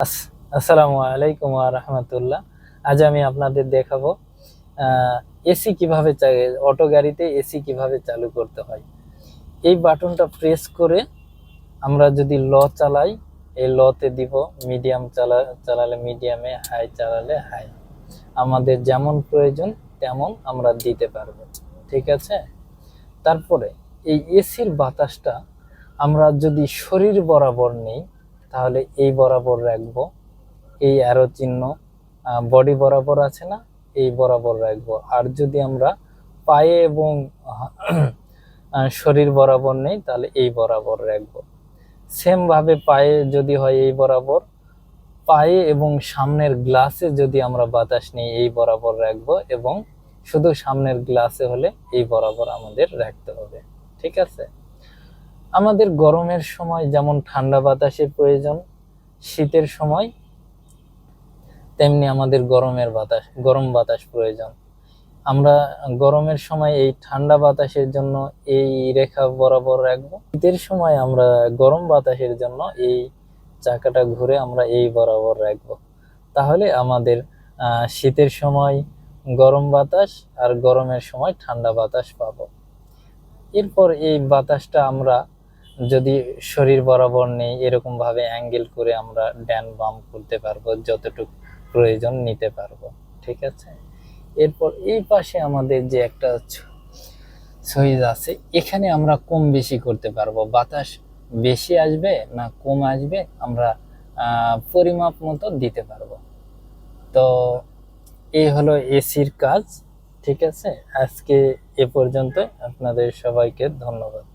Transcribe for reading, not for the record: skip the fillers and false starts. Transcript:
আসসালামু আলাইকুম ওয়া রাহমাতুল্লাহ। আজ আমি আপনাদের দেখাবো এসি কিভাবে অটো গাড়িতে এসি কিভাবে চালু করতে হয়। এই বাটনটা প্রেস করে আমরা যদি ল চালাই, এই লতে দিব মিডিয়াম চালালে মিডিয়ামে, হাই চালালে হাই। আমাদের যেমন প্রয়োজন তেমন আমরা দিতে পারবো, ঠিক আছে। তারপরে এই এসির বাতাসটা আমরা যদি শরীর বরাবর নেই তাহলে এই বরাবর রাখবো, এই অ্যারো চিহ্ন বডি বরাবর আছে না, এই বরাবর রাখবো। আর যদি আমরা পায়ে এবং শরীর বরাবর নেই তাহলে এই বরাবর রাখবো। সেম ভাবে পায়ে যদি হয় এই বরাবর, পায়ে এবং সামনের গ্লাসে যদি আমরা বাতাস নিই এই বরাবর রাখবো, এবং শুধু সামনের গ্লাসে হলে এই বরাবর আমাদের রাখতে হবে, ঠিক আছে। আমাদের গরমের সময় যেমন ঠান্ডা বাতাসের প্রয়োজন, শীতের সময় তেমনি আমাদের গরম বাতাস প্রয়োজন। আমরা গরমের সময় এই ঠান্ডা বাতাসের জন্য এই রেখা বরাবর রাখবো, শীতের সময় আমরা গরম বাতাসের জন্য এই চাকাটা ঘুরে আমরা এই বরাবর রাখবো। তাহলে আমাদের শীতের সময় গরম বাতাস আর গরমের সময় ঠান্ডা বাতাস পাবো। এরপর এই বাতাসটা আমরা যদি শরীর বরাবর নেই, এরকম ভাবে অ্যাঙ্গেল করে আমরা ডান বাম করতে পারবো, যতটুকু প্রয়োজন নিতে পারবো, ঠিক আছে। এরপর এই পাশে আমাদের যে একটা সুইচ আছে, এখানে আমরা কম বেশি করতে পারবো। বাতাস বেশি আসবে না কম আসবে আমরা পরিমাপ মতো দিতে পারবো। তো এই হলো এসির কাজ, ঠিক আছে। আজকে এ পর্যন্ত, আপনাদের সবাইকে ধন্যবাদ।